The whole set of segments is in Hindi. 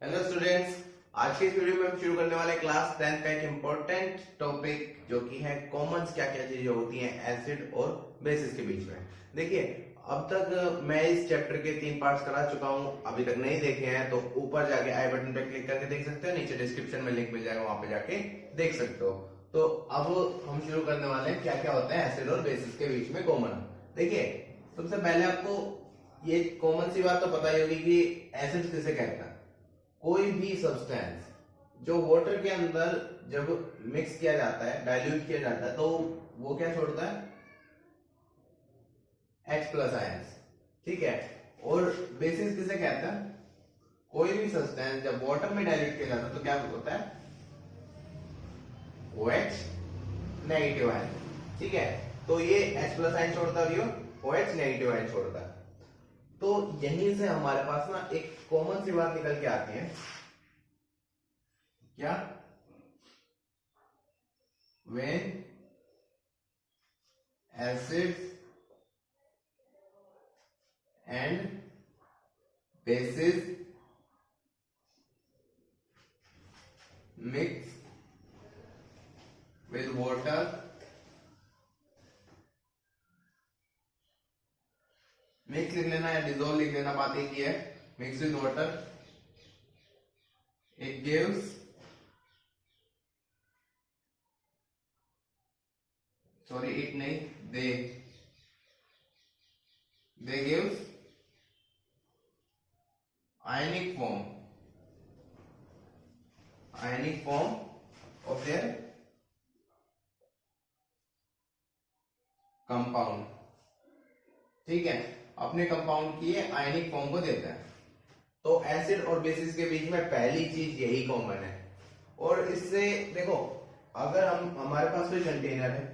हेलो स्टूडेंट्स, आज के इस वीडियो में हम शुरू करने वाले क्लास 10th का एक इम्पोर्टेंट टॉपिक जो कि है कॉमन्स। क्या क्या चीजें होती हैं एसिड और बेसिस के बीच में। देखिए, अब तक मैं इस चैप्टर के 3 पार्ट्स करा चुका हूं। अभी तक नहीं देखे हैं तो ऊपर जाके आई बटन पे क्लिक करके देख सकते हो, नीचे डिस्क्रिप्शन में लिंक मिल जाएगा, वहां पे जाके देख सकते हो। तो अब हम शुरू करने वाले हैं क्या क्या होता है एसिड और बेसिस के बीच में कॉमन। देखिए, सबसे पहले आपको ये कॉमन सी बात तो पता ही होगी कि एसिड किसे कहते हैं। कोई भी सब्सटेंस जो वाटर के अंदर जब मिक्स किया जाता है, डाइल्यूट किया जाता है, तो वो क्या छोड़ता है? H plus ions. ठीक है। और बेसिस किसे कहते हैं? कोई भी सब्सटेंस जब वाटर में डाइल्यूट किया जाता है तो क्या होता है? OH negative ion. ठीक है। तो ये H प्लस आयन छोड़ता है और ये OH नेगेटिव आयन छोड़ता है। तो यहीं से हमारे पास ना एक कॉमन सी बात निकल के आती है। क्या? when acids and bases mix with water, mix लिख लेना या डिजोल्व लिख लेना, बात एक ही है। Mix with water, it gives it नहीं, दे gives ionic form of their compound। ठीक है, अपने कंपाउंड की आयनिक फॉर्म को देता है। तो एसिड और बेसिस के बीच में पहली चीज यही कॉमन है। और इससे देखो, अगर हमारे पास कोई कंटेनर है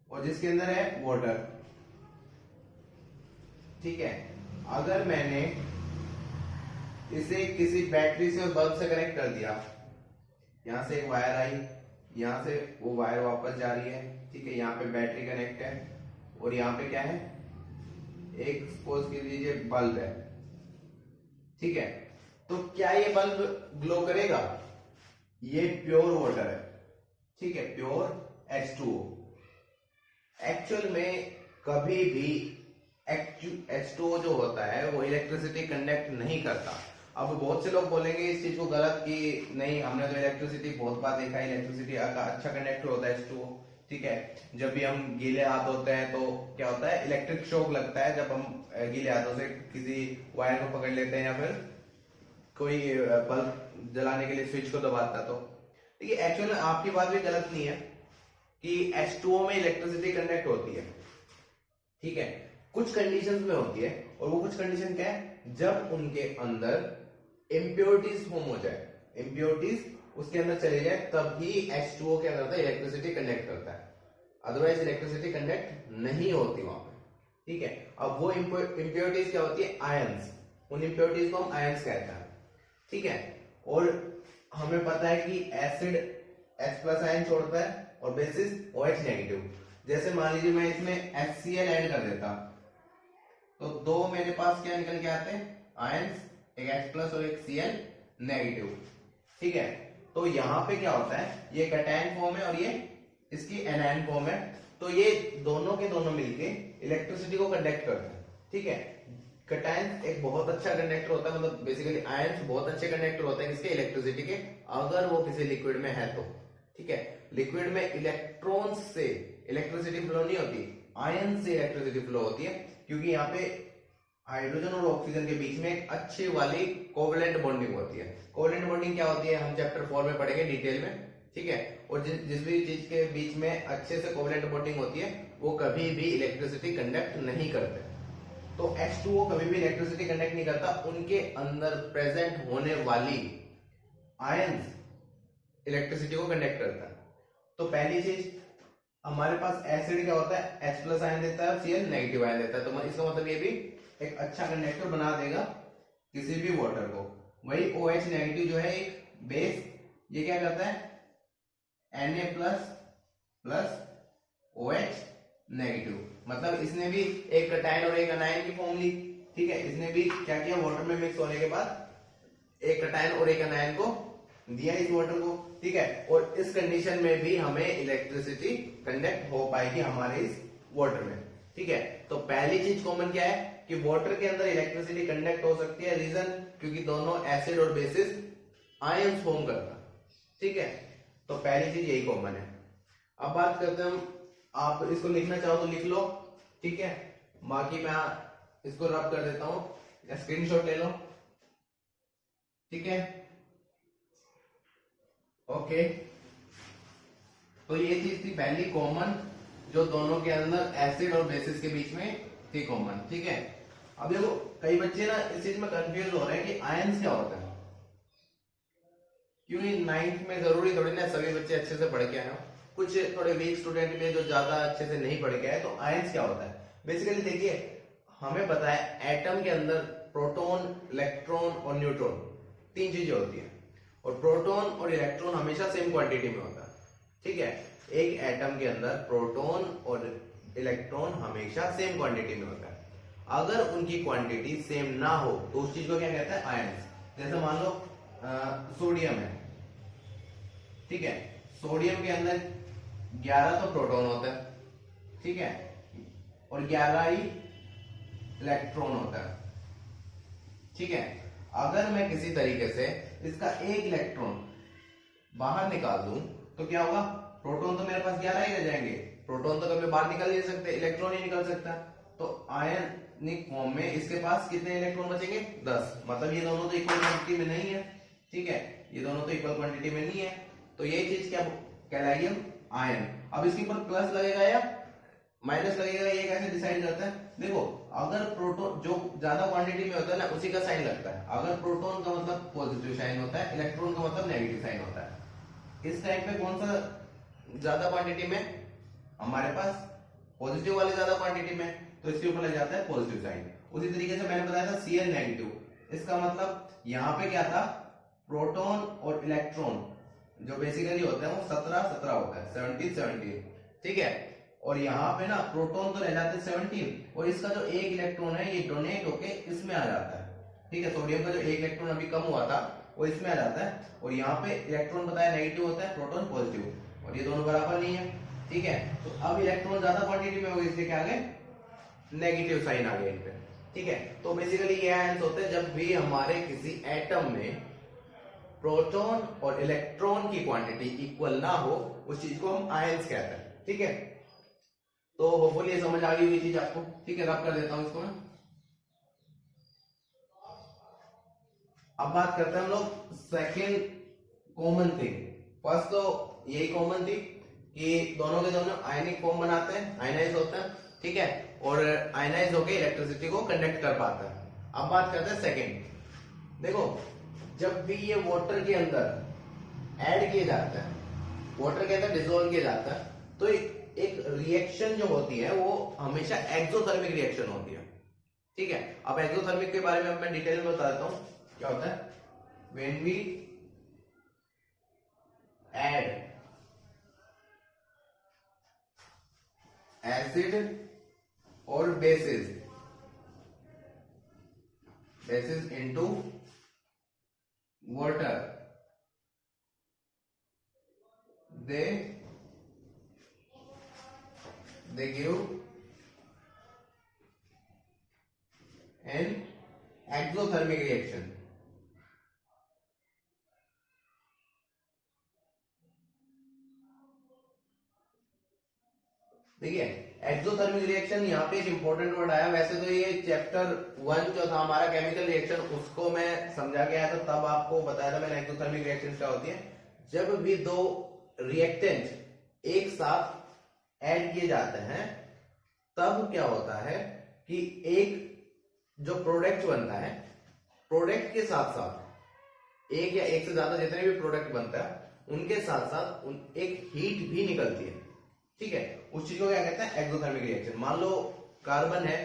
और जिसके अंदर है वाटर, ठीक है, अगर मैंने इसे किसी बैटरी से और बल्ब से कनेक्ट कर दिया, यहां से एक वायर आई, यहां से वो वायर वापस जा रही है, ठीक है, यहाँ पे बैटरी कनेक्ट है और यहाँ पे क्या है, एक सपोज कर लीजिए बल्ब है। ठीक है, तो क्या ये बल्ब ग्लो करेगा? ये प्योर वाटर है, ठीक है, प्योर H2O। एक्चुअल में कभी भी H2O जो होता है वो इलेक्ट्रिसिटी कंडक्ट नहीं करता। अब बहुत से लोग बोलेंगे इस चीज को गलत कि नहीं, हमने तो इलेक्ट्रिसिटी बहुत बार देखा है, इलेक्ट्रिसिटी का अच्छा कंडक्टर होता है H2O। ठीक है, जब भी हम गीले हाथ होते हैं तो क्या होता है, इलेक्ट्रिक शॉक लगता है जब हम गीले हाथों से किसी वायर को पकड़ लेते हैं या फिर कोई बल्ब जलाने के लिए स्विच को दबाता है। तो देखिए, एक्चुअल में आपकी बात भी गलत नहीं है कि H2O में इलेक्ट्रिसिटी कंडक्ट होती है। ठीक है, कुछ कंडीशंस में होती है, और वो कुछ कंडीशन क्या है, जब उनके अंदर इम्प्योरिटीज फॉर्म हो जाए, इम्प्योरिटीज उसके अंदर चले जाए, तब ही H2O क्या करता है, इलेक्ट्रिसिटी कंडक्ट करता है। अदरवाइज इलेक्ट्रिसिटी कंडक्ट नहीं होती वहां पर। ठीक है, अब वो इम्प्योरिटीज क्या होती है? आयंस। उन इम्प्योरिटीज को हम आयंस कहते हैं। ठीक है, और हमें पता है कि एसिड H प्लस आयन छोड़ता है और बेसिस OH नेगेटिव। जैसे मान लीजिए मैं इसमें HCl ऐड कर देता, तो दो मेरे पास क्या निकल के आते हैं? आयंस, एक H प्लस और एक Cl नेगेटिव। ठीक है, तो यहाँ पे क्या होता है, ये कैटायन फॉर्म है और ये इसकी एनायन फॉर्म है। तो ये दोनों के दोनों मिलके इलेक्ट्रिसिटी को कंडक्ट करते हैं। ठीक है, कैटायन एक बहुत अच्छा कंडक्टर होता है, मतलब बेसिकली आयंस बहुत अच्छे कंडक्टर होते हैं किसके? इलेक्ट्रिसिटी के, अगर वो किसी लिक्विड में है तो। ठीक है, लिक्विड में इलेक्ट्रॉन्स से इलेक्ट्रिसिटी फ्लो नहीं होती, आयन से इलेक्ट्रिसिटी फ्लो होती है, क्योंकि यहाँ पे हाइड्रोजन और ऑक्सीजन के बीच में एक अच्छी वाली कोवेलेंट बॉन्डिंग होती है। कोवेलेंट बॉन्डिंग क्या होती है हम चैप्टर 4 में पढ़ेंगे डिटेल में। ठीक है, और जिस भी चीज के बीच में अच्छे से कोवेलेंट बॉन्डिंग होती है वो कभी भी इलेक्ट्रिसिटी कंडक्ट नहीं करते। तो H2O कभी भी इलेक्ट्रिसिटी कंडक्ट नहीं करता, उनके अंदर प्रेजेंट होने वाली आयंस इलेक्ट्रिसिटी को कंडक्ट करता है। तो पहली चीज, हमारे पास एसिड क्या होता है? H प्लस आयन देता है, Cl नेगेटिव आयन देता है। तो इसका मतलब ये भी एक अच्छा कंडक्टर बना देगा किसी भी वाटर को। वही OH नेगेटिव जो है एक बेस, ये क्या करता है? Na plus plus OH negative, मतलब इसने भी एक कैटायन और एक एनायन की फॉर्म ली। ठीक है, इसने भी क्या किया, वाटर में मिक्स होने के बाद एक कटायन और एक अनायन को दिया इस वाटर को, ठीक है। और इस कंडीशन में भी हमें इलेक्ट्रिसिटी कंडक्ट हो पाएगी हमारे इस वाटर में, ठीक है। तो पहली चीज कॉमन क्या है कि वाटर के अंदर इलेक्ट्रिसिटी कंडक्ट हो सकती है, रीजन क्योंकि दोनों एसिड और बेसिस आयंस फॉर्म करता, ठीक है। तो पहली चीज यही कॉमन है। अब बात करते हैं हम, आप इसको लिखना चाहो तो लिख लो, ठीक है। बाकी मैं इसको रब कर देता हूं, या स्क्रीनशॉट ले लो, ठीक है। ओके, तो ये चीज थी पहली कॉमन, जो दोनों के अंदर एसिड और बेसिस के बीच में थी कॉमन, ठीक है। अब देखो कई बच्चे ना इस चीज में कंफ्यूज हो रहे हैं कि आयंस क्या होता है, क्योंकि 9th में जरूरी थोड़ी ना सभी बच्चे अच्छे से पढ़ के आए हो, कुछ थोड़े वीक स्टूडेंट में जो ज्यादा अच्छे से नहीं पढ़ के आए। तो आयंस क्या होता है, बेसिकली देखिए हमें पता है एटम के अंदर प्रोटॉन, इलेक्ट्रॉन और न्यूट्रॉन 3 चीजें होती है, और प्रोटॉन और इलेक्ट्रॉन हमेशा सेम क्वांटिटी में होता है, ठीक है। एक एटम के अंदर प्रोटॉन और इलेक्ट्रॉन हमेशा सेम क्वांटिटी में होता है। अगर उनकी क्वांटिटी सेम ना हो तो उस चीज को क्या कहते हैं, आयंस। जैसे मान लो सोडियम है, ठीक है। सोडियम के अंदर 11 तो प्रोटॉन होता है, ठीक है, और 11 ही इलेक्ट्रॉन होता है, ठीक है। अगर मैं किसी तरीके से इसका एक इलेक्ट्रॉन बाहर निकाल दूं तो क्या होगा, प्रोटॉन तो मेरे पास 11 ही रह जाएंगे, प्रोटॉन तो कभी बाहर निकल नहीं सकते, इलेक्ट्रॉन ही निकल सकता है। तो आयनिक फॉर्म में इसके पास कितने इलेक्ट्रॉन बचेंगे, 10। मतलब ये दोनों तो इक्वल क्वांटिटी में नहीं है, ठीक है, ये दोनों तो इक्वल क्वांटिटी में नहीं है। तो ये चीज क्या कहलाएगी, आयन। अब इसके ऊपर प्लस लगेगा या माइनस लगेगा, ये कैसे डिसाइड करता है, देखो अगर प्रोटॉन जो ज्यादा क्वांटिटी में होता है ना उसी का साइन लगता है। अगर प्रोटॉन का मतलब पॉजिटिव साइन होता है, इलेक्ट्रॉन का मतलब नेगेटिव साइन होता है। इस टाइप में कौन सा ज्यादा क्वांटिटी में, हमारे पास पॉजिटिव वाले ज्यादा क्वांटिटी में, तो इसके ऊपर लग जाता है पॉजिटिव साइन। उसी तरीके से मैंने बताया था Cl नेगेटिव, इसका मतलब यहाँ पे क्या था, प्रोटॉन और इलेक्ट्रॉन जो बेसिकली होता है वो 17 होता है, 17, ठीक है। और यहाँ पे ना प्रोटॉन तो रह जाते हैं 17, और इसका जो एक इलेक्ट्रॉन है ये डोनेट होके इसमें आ जाता है, ठीक है। सोडियम का जो एक इलेक्ट्रॉन अभी कम हुआ था वो इसमें आ जाता है, और यहाँ पे इलेक्ट्रॉन बताया नेगेटिव होता है, प्रोटॉन पॉजिटिव, और ये दोनों बराबर नहीं है, ठीक है। तो अब इलेक्ट्रॉन ज्यादा क्वांटिटी में हो गए, इसलिए क्या आ गए, नेगेटिव साइन आ गया इन पे, ठीक है। तो बेसिकली ये आयंस होते हैं जब भी हमारे किसी एटम में प्रोटॉन और इलेक्ट्रॉन की क्वांटिटी इक्वल ना हो, उस चीज को हम आयंस कहते हैं, ठीक है। तो होपफुली ये समझ आ गई हुई चीज आपको, ठीक है। रब कर देता हूं इसको मैं। अब बात करते हैं हम लोग सेकेंड कॉमन थिंग। फर्स्ट तो यही कॉमन थी कि दोनों के दोनों आयनिक फॉर्म बनाते हैं, आयनाइज होते हैं, ठीक है, और आयनाइज होकर इलेक्ट्रिसिटी को कंडक्ट कर पाता है। अब बात करते हैं सेकेंड। देखो जब भी ये वाटर के अंदर ऐड किया जाता है, वाटर के अंदर डिसॉल्व किया जाता है, तो एक रिएक्शन जो होती है वो हमेशा एक्सोथर्मिक रिएक्शन होती है, ठीक है। अब एक्सोथर्मिक के बारे में मैं डिटेल में बता देता हूं क्या होता है। व्हेन वी ऐड एसिड और basis into water, they give an exothermic reaction. देखिए एक्सोथर्मिक रिएक्शन यहाँ पे एक इंपॉर्टेंट वर्ड आया। वैसे तो ये चैप्टर 1 जो था हमारा केमिकल रिएक्शन, उसको मैं समझा के आया था, तब आपको बताया था मैंने एक्सोथर्मिक रिएक्शन क्या होती है। जब भी दो रिएक्टेंट एक साथ ऐड किए जाते हैं तब क्या होता है कि एक जो प्रोडक्ट बनता है, प्रोडक्ट के साथ साथ एक या एक से ज्यादा जितने भी प्रोडक्ट बनता है उनके साथ साथ एक हीट भी निकलती है, ठीक है। उस चीज को क्या कहते हैं, एक्सोथर्मिक रिएक्शन। मान लो कार्बन है,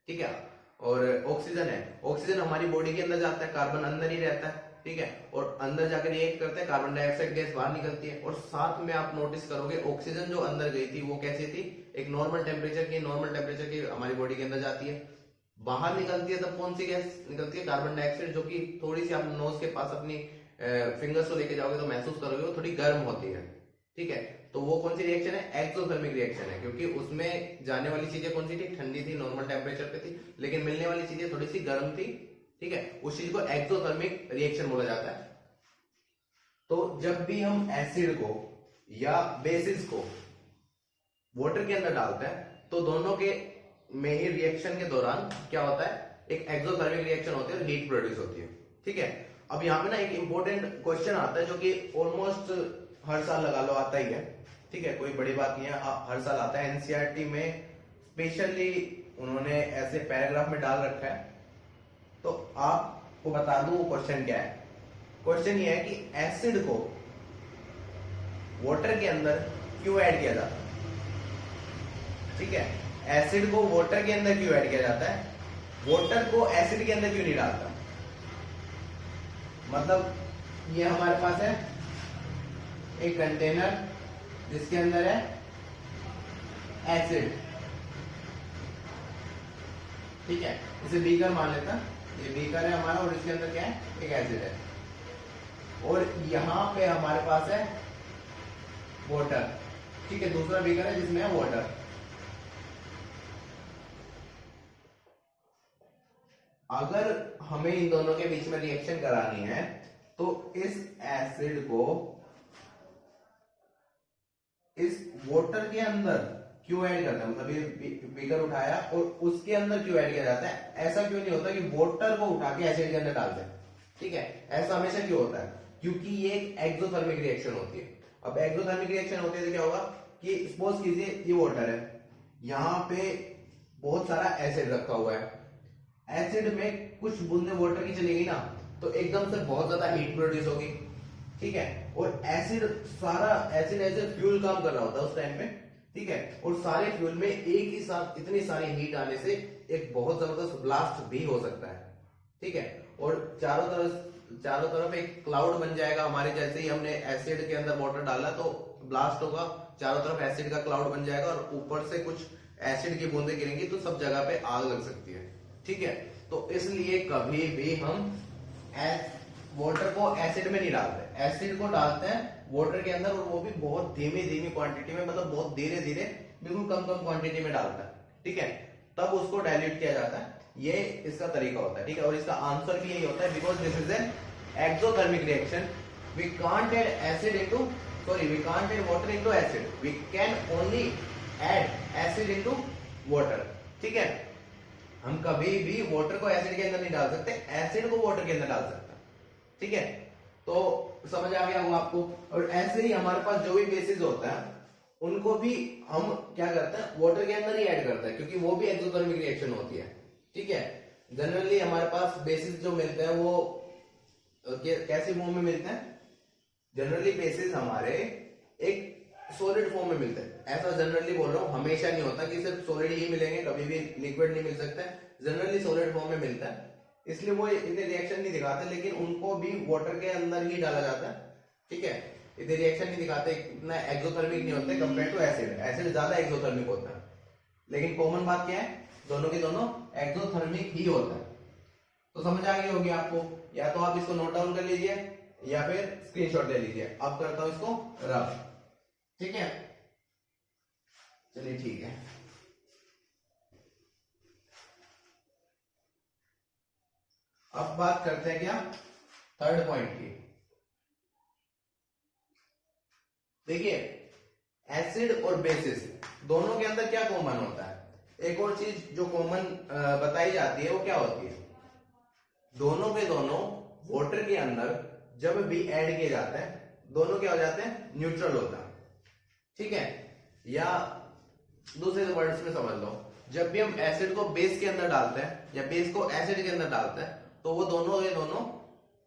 ठीक है, और ऑक्सीजन है। ऑक्सीजन हमारी बॉडी के अंदर जाता है, कार्बन अंदर ही रहता है, ठीक है, और अंदर जाकर रिएक्ट करते हैं, कार्बन डाइऑक्साइड गैस बाहर निकलती है। और साथ में आप नोटिस करोगे ऑक्सीजन जो अंदर गई थी वो कैसी थी, एक नॉर्मल टेम्परेचर की हमारी बॉडी के अंदर जाती है, बाहर निकलती है तब कौन सी गैस निकलती है? कार्बन डाइऑक्साइड, जो कि थोड़ी सी आप नोज के पास अपनी फिंगर्स को लेके जाओगे तो महसूस करोगे वो थोड़ी गर्म होती है। ठीक है, तो वो कौन सी रिएक्शन है? एक्सोथर्मिक रिएक्शन है, क्योंकि उसमें जाने वाली चीजें कौन सी थी? ठंडी थी, नॉर्मल टेम्परेचर पे थी, लेकिन मिलने वाली चीजें थोड़ी सी गर्म थी। ठीक है, उस चीज को एक्सोथर्मिक रिएक्शन बोला जाता है। तो जब भी हम एसिड को या बेसिस को वाटर के अंदर डालते हैं तो दोनों के में ही रिएक्शन के दौरान क्या होता है? एक एक्सोथर्मिक रिएक्शन होती है और हीट प्रोड्यूस होती है। ठीक है, अब यहाँ पे ना एक इंपॉर्टेंट क्वेश्चन आता है जो कि ऑलमोस्ट हर साल लगा लो आता ही है। ठीक है, कोई बड़ी बात नहीं है, हर साल आता है। एनसीईआरटी में स्पेशली उन्होंने ऐसे पैराग्राफ में डाल रखा है, तो आपको बता दूं वो क्वेश्चन क्या है। क्वेश्चन ये है कि एसिड को वाटर के अंदर क्यों ऐड किया जाता है? ठीक है, एसिड को वाटर के अंदर क्यों ऐड किया जाता है? वाटर को एसिड के अंदर क्यों नहीं डालता? मतलब ये हमारे पास है एक कंटेनर जिसके अंदर है एसिड। ठीक है, इसे बीकर मान लेता, ये बीकर है हमारा और इसके अंदर क्या है? एक एसिड है। और यहां पे हमारे पास है वाटर। ठीक है, दूसरा बीकर है जिसमें है वाटर। अगर हमें इन दोनों के बीच में रिएक्शन करानी है तो इस एसिड को इस वाटर के अंदर क्यों ऐड करते हैं? मतलब ये बीकर उठाया और उसके अंदर क्यों ऐड किया जाता है? ऐसा क्यों नहीं होता कि वाटर को उठा के एसिड के अंदर डालते हैं? ठीक है, ऐसा हमेशा क्यों होता है? क्योंकि ये एक एक्सोथर्मिक रिएक्शन होती है। अब एक्सोथर्मिक रिएक्शन होती है तो क्या होगा कि सपोज कीजिए ये वाटर है, यहां पे बहुत सारा एसिड रखा हुआ है, एसिड में कुछ बूंदे वाटर की चली गई ना तो एकदम से बहुत ज्यादा हीट प्रोड्यूस होगी। ठीक है, और एसिड सारा एसिड एज ए फ्यूल काम कर रहा होता है उस टाइम पे। ठीक है, और सारे फ्यूल में एक ही साथ इतनी सारी हीट आने से एक बहुत जबरदस्त ब्लास्ट भी हो सकता है। ठीक है, और चारों तरफ एक क्लाउड बन जाएगा हमारे। जैसे ही हमने एसिड के अंदर वाटर डाला तो ब्लास्ट होगा, चारों तरफ एसिड का क्लाउड बन जाएगा और ऊपर से कुछ एसिड की बूंदें गिरेंगी तो सब जगह पे आग लग सकती है। ठीक है, तो इसलिए कभी भी हम वाटर को एसिड में नहीं डालते, एसिड को डालते हैं वाटर के अंदर, और वो भी बहुत धीमी धीमी क्वांटिटी में, मतलब बहुत धीरे धीरे, बिल्कुल कम कम क्वांटिटी में डालता है। ठीक है, तब उसको डाइल्यूट किया जाता है। ये इसका तरीका होता है। ठीक है, और इसका आंसर भी यही होता है, because this is an exothermic reaction. We can't add acid into we can't add water into acid, we can only add acid into water. ठीक है, हम कभी भी वाटर को एसिड के अंदर नहीं डाल सकते, एसिड को वाटर के अंदर डाल सकते हैं। ठीक है, तो समझ आ गया होगा आपको। और ऐसे ही हमारे पास जो भी बेसिस होता है उनको भी हम क्या करते हैं? वाटर के अंदर ही ऐड करते हैं, क्योंकि वो भी एक्सोथर्मिक रिएक्शन होती है। ठीक है, जनरली हमारे पास बेसिस जो मिलते हैं वो कैसी फॉर्म में मिलते हैं? जनरली बेसिस हमारे एक सॉलिड फॉर्म में मिलते हैं। ऐसा जनरली बोल रहा हूं, हमेशा नहीं होता कि सिर्फ सॉलिड ही मिलेंगे, कभी भी लिक्विड नहीं मिल सकता है। जनरली सॉलिड फॉर्म में मिलता है, इसलिए वो इतने रिएक्शन नहीं दिखाते, लेकिन उनको भी वाटर के अंदर ही डाला जाता है। ठीक है, इतने रिएक्शन नहीं दिखाते, इतना एक्सोथर्मिक नहीं होते कंपेयर टू एसिड। एसिड ज्यादा एक्सोथर्मिक होता है, लेकिन कॉमन बात क्या है? दोनों के दोनों एक्सोथर्मिक ही होता है। तो समझ आ गई होगी आपको। या तो आप इसको नोट डाउन कर लीजिए या फिर स्क्रीनशॉट ले लीजिए। अब करता हूं इसको रब। ठीक है, चलिए ठीक है। अब बात करते हैं क्या थर्ड पॉइंट की। देखिए, एसिड और बेसिस दोनों के अंदर क्या कॉमन होता है? एक और चीज जो कॉमन बताई जाती है वो क्या होती है? दोनों के दोनों वाटर के अंदर जब भी ऐड किए जाते हैं दोनों क्या हो जाते हैं? न्यूट्रल होता है। ठीक है, या दूसरे वर्ड्स में समझ लो, जब भी हम एसिड को बेस के अंदर डालते हैं या बेस को एसिड के अंदर डालते हैं तो वो दोनों के दोनों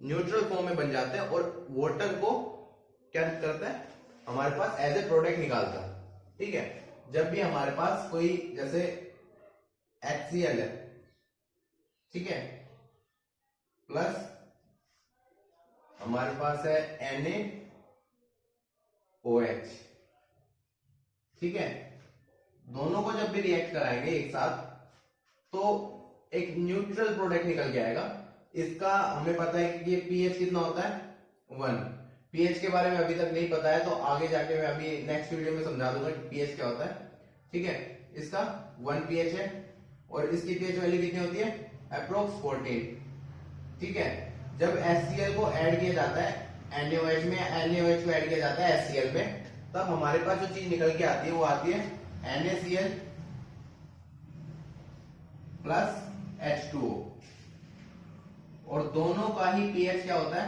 न्यूट्रल फॉर्म में बन जाते हैं और वाटर को क्या करता है? हमारे पास एज ए प्रोडक्ट निकालता है। ठीक है, जब भी हमारे पास कोई जैसे HCl है, ठीक है, प्लस हमारे पास है NaOH, ठीक है, दोनों को जब भी रिएक्ट कराएंगे एक साथ तो एक न्यूट्रल प्रोडक्ट निकल के आएगा। इसका हमें पता है कि ये पीएच कितना होता है 1। पीएच के बारे में अभी तक नहीं पता है, तो आगे जाके मैं अभी नेक्स्ट वीडियो में समझा दूंगा कि पीएच क्या होता है। ठीक है, इसका 1 पीएच है और इसकी पीएच वैल्यू कितनी होती है अप्रोक्स 14। ठीक है, जब HCl को ऐड किया जाता है NaOH में, NaOH को ऐड किया जाता है HCl में, तब हमारे पास जो चीज निकल के आती है वो आती है NaCl प्लस H2O, और दोनों का ही पीएच क्या होता है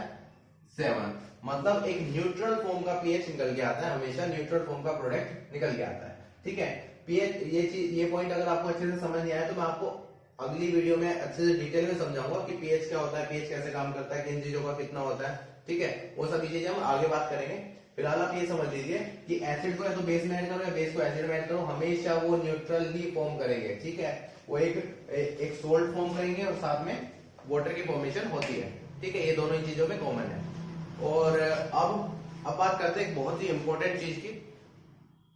7। मतलब एक न्यूट्रल फॉर्म का पीएच निकल के आता है, हमेशा न्यूट्रल फॉर्म का प्रोडक्ट निकल के आता है। ठीक है, पीएच ये पॉइंट अगर आपको अच्छे से समझ नहीं आया तो मैं आपको अगली वीडियो में अच्छे से डिटेल में समझाऊंगा कि पीएच क्या होता है, पीएच कैसे काम करता है, किन चीजों का कितना होता है। ठीक है, वो सभी चीजें हम आगे बात करेंगे। फिलहाल आप ये समझ लीजिए कि एसिड को या तो बेस में ऐड करो या बेस को एसिड में ऐड करो, हमेशा वो न्यूट्रल ही फॉर्म करेंगे। ठीक है, वो एक सोल्ट फॉर्म करेंगे और साथ में वाटर की फॉर्मेशन होती है। ठीक है, ये दोनों ही चीजों में कॉमन है। और अब बात करते हैं एक बहुत ही इंपॉर्टेंट चीज की।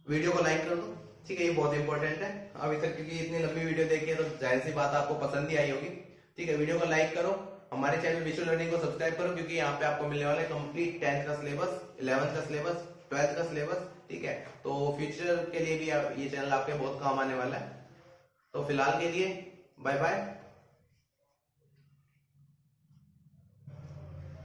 वीडियो को लाइक कर दो। ठीक है, ये बहुत इंपॉर्टेंट है अभी तक, क्योंकि इतनी लंबी वीडियो देखी है तो जाहिर सी बात आपको पसंद ही आई होगी। ठीक है, वीडियो को लाइक करो, हमारे चैनल विजुअल लर्निंग को सब्सक्राइब करो, क्योंकि यहाँ पे आपको मिलने वाला है कंप्लीट 10th का सिलेबस, 11th का सिलेबस, 12th का सिलेबस। ठीक है, तो फ्यूचर के लिए भी ये चैनल आपके बहुत काम आने वाला है। तो फिलहाल के लिए बाय बाय।